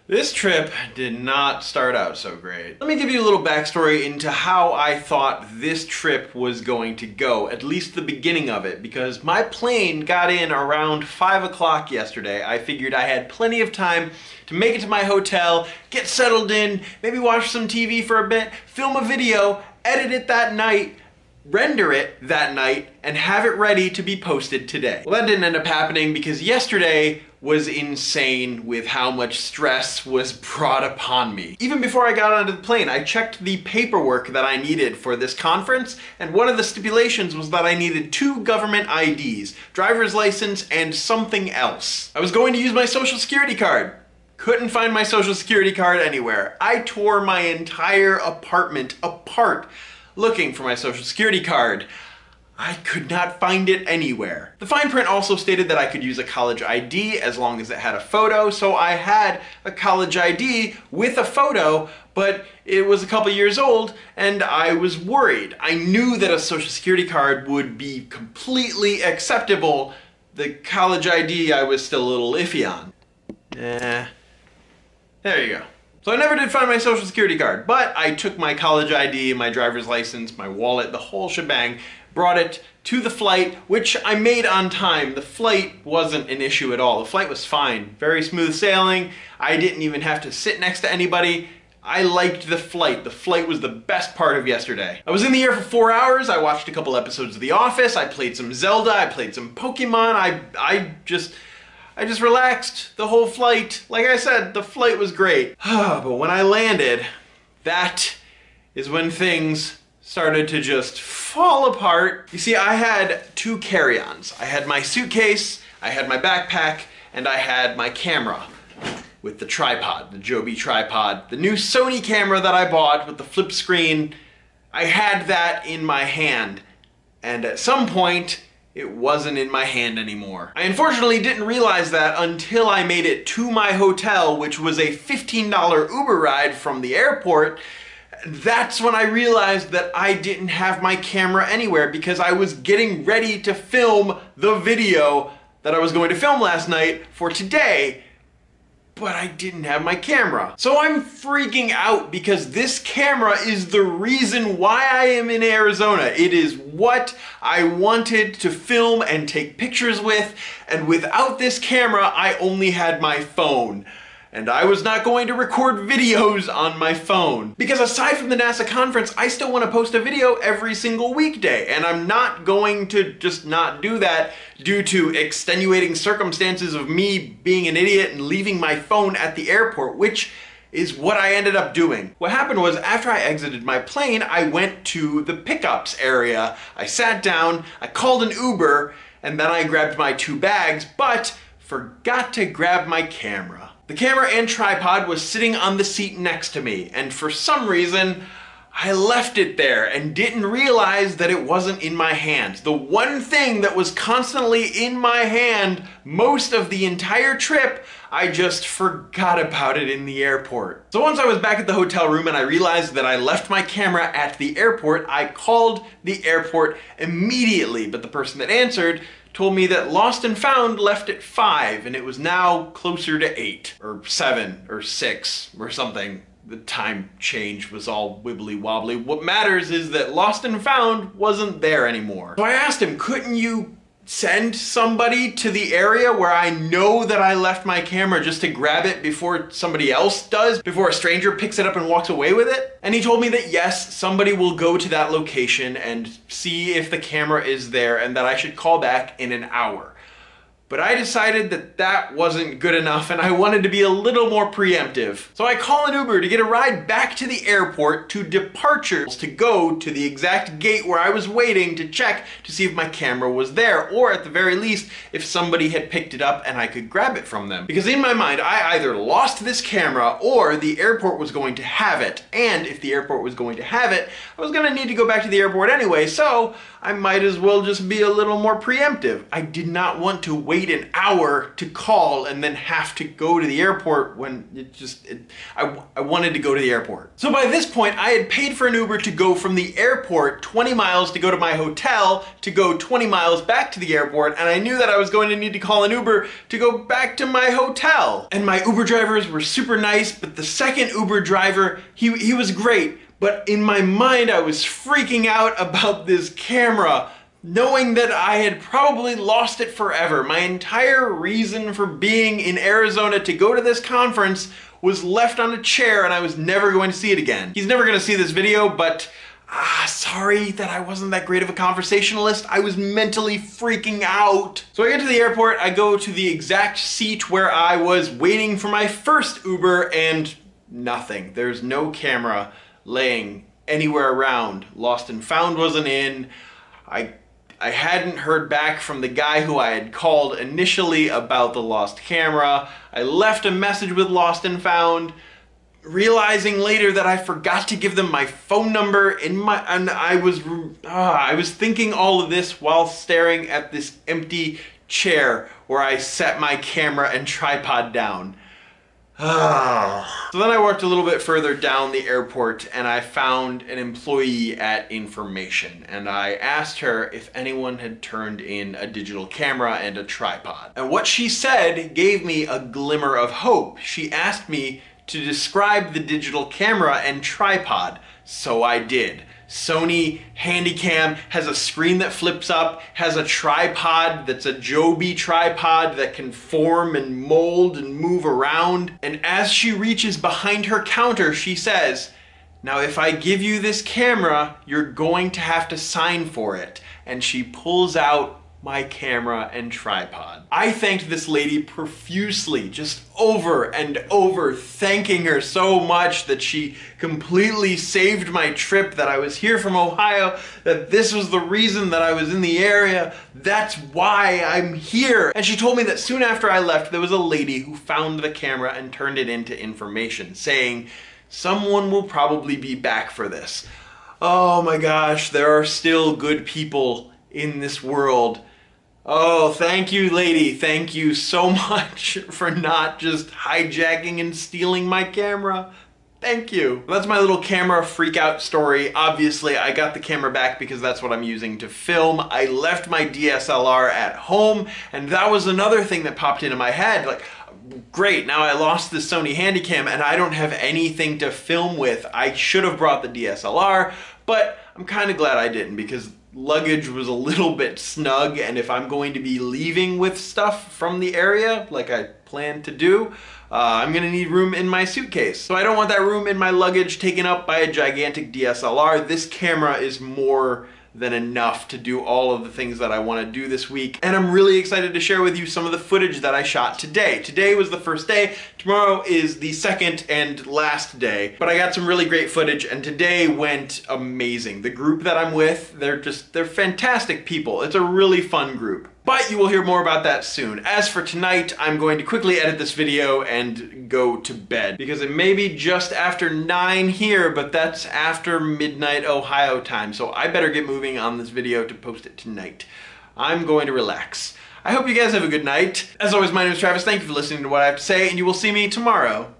This trip did not start out so great. Let me give you a little backstory into how I thought this trip was going to go, at least the beginning of it, because my plane got in around 5 o'clock yesterday. I figured I had plenty of time to make it to my hotel, get settled in, maybe watch some TV for a bit, film a video, edit it that night, render it that night, and have it ready to be posted today. Well, that didn't end up happening because yesterday was insane with how much stress was brought upon me. Even before I got onto the plane, I checked the paperwork that I needed for this conference, and one of the stipulations was that I needed 2 government IDs, driver's license and something else. I was going to use my social security card. Couldn't find my social security card anywhere. I tore my entire apartment apart looking for my social security card. I could not find it anywhere. The fine print also stated that I could use a college ID as long as it had a photo, so I had a college ID with a photo, but it was a couple years old and I was worried. I knew that a social security card would be completely acceptable. The college ID I was still a little iffy on. There you go. So I never did find my social security card, but I took my college ID, my driver's license, my wallet, the whole shebang, brought it to the flight, which I made on time. The flight wasn't an issue at all. The flight was fine. Very smooth sailing. I didn't even have to sit next to anybody. I liked the flight. The flight was the best part of yesterday. I was in the air for 4 hours. I watched a couple episodes of The Office. I played some Zelda. I played some Pokemon. I just relaxed the whole flight. Like I said, the flight was great. But when I landed, that is when things started to just fall apart. You see, I had 2 carry-ons. I had my suitcase, I had my backpack, and I had my camera with the tripod, the Joby tripod. The new Sony camera that I bought with the flip screen, I had that in my hand. And at some point, it wasn't in my hand anymore. I unfortunately didn't realize that until I made it to my hotel, which was a $15 Uber ride from the airport. That's when I realized that I didn't have my camera anywhere because I was getting ready to film the video that I was going to film last night for today, but I didn't have my camera. So I'm freaking out because this camera is the reason why I am in Arizona. It is what I wanted to film and take pictures with, and without this camera, I only had my phone. And I was not going to record videos on my phone. Because aside from the NASA conference, I still want to post a video every single weekday. And I'm not going to just not do that due to extenuating circumstances of me being an idiot and leaving my phone at the airport, which is what I ended up doing. What happened was after I exited my plane, I went to the pickups area. I sat down, I called an Uber, and then I grabbed my 2 bags, but forgot to grab my camera. The camera and tripod was sitting on the seat next to me, and for some reason, I left it there and didn't realize that it wasn't in my hands. The one thing that was constantly in my hand most of the entire trip, I just forgot about it in the airport. So once I was back at the hotel room and I realized that I left my camera at the airport, I called the airport immediately, but the person that answered told me that Lost and Found left at 5 and it was now closer to 8 or 7 or 6 or something. The time change was all wibbly wobbly. What matters is that Lost and Found wasn't there anymore. So I asked him, couldn't you send somebody to the area where I know that I left my camera just to grab it before somebody else does, before a stranger picks it up and walks away with it? And he told me that yes, somebody will go to that location and see if the camera is there and that I should call back in an hour. But I decided that that wasn't good enough and I wanted to be a little more preemptive. So I call an Uber to get a ride back to the airport to departures to go to the exact gate where I was waiting to check to see if my camera was there, or at the very least, if somebody had picked it up and I could grab it from them. Because in my mind, I either lost this camera or the airport was going to have it. And if the airport was going to have it, I was gonna need to go back to the airport anyway, so I might as well just be a little more preemptive. I did not want to wait wait an hour to call and then have to go to the airport when I wanted to go to the airport. So by this point, I had paid for an Uber to go from the airport 20 miles to go to my hotel, to go 20 miles back to the airport, and I knew that I was going to need to call an Uber to go back to my hotel. And my Uber drivers were super nice, but the second Uber driver, he was great. But in my mind, I was freaking out about this camera, knowing that I had probably lost it forever. My entire reason for being in Arizona to go to this conference was left on a chair and I was never going to see it again. He's never going to see this video, but sorry that I wasn't that great of a conversationalist. I was mentally freaking out. So I get to the airport, I go to the exact seat where I was waiting for my first Uber, and nothing. There's no camera laying anywhere around. Lost and Found wasn't in. I hadn't heard back from the guy who I had called initially about the lost camera. I left a message with Lost and Found, realizing later that I forgot to give them my phone number and I was thinking all of this while staring at this empty chair where I set my camera and tripod down. So then I walked a little bit further down the airport and I found an employee at information, and I asked her if anyone had turned in a digital camera and a tripod. And what she said gave me a glimmer of hope. She asked me to describe the digital camera and tripod, so I did. Sony Handycam has a screen that flips up, has a tripod that's a Joby tripod that can form and mold and move around. And as she reaches behind her counter, she says, "Now if I give you this camera, you're going to have to sign for it." And she pulls out my camera and tripod. I thanked this lady profusely, just over and over, thanking her so much that she completely saved my trip, that I was here from Ohio, that this was the reason that I was in the area, that's why I'm here. And she told me that soon after I left, there was a lady who found the camera and turned it into information, saying, "Someone will probably be back for this." Oh my gosh, there are still good people in this world. Oh, thank you, lady. Thank you so much for not just hijacking and stealing my camera. Thank you. That's my little camera freak out story. Obviously, I got the camera back because that's what I'm using to film. I left my DSLR at home, and that was another thing that popped into my head. Like, great, now I lost the Sony Handycam and I don't have anything to film with. I should have brought the DSLR, but I'm kind of glad I didn't, because luggage was a little bit snug, and if I'm going to be leaving with stuff from the area like I plan to do, I'm gonna need room in my suitcase. So I don't want that room in my luggage taken up by a gigantic DSLR. This camera is more than enough to do all of the things that I want to do this week. And I'm really excited to share with you some of the footage that I shot today. Today was the first day, tomorrow is the second and last day. But I got some really great footage, and today went amazing. The group that I'm with, they're fantastic people. It's a really fun group. But you will hear more about that soon. As for tonight, I'm going to quickly edit this video and go to bed, because it may be just after 9 here, but that's after midnight Ohio time, so I better get moving on this video to post it tonight. I'm going to relax. I hope you guys have a good night. As always, my name is Travis. Thank you for listening to What I Have to Say, and you will see me tomorrow.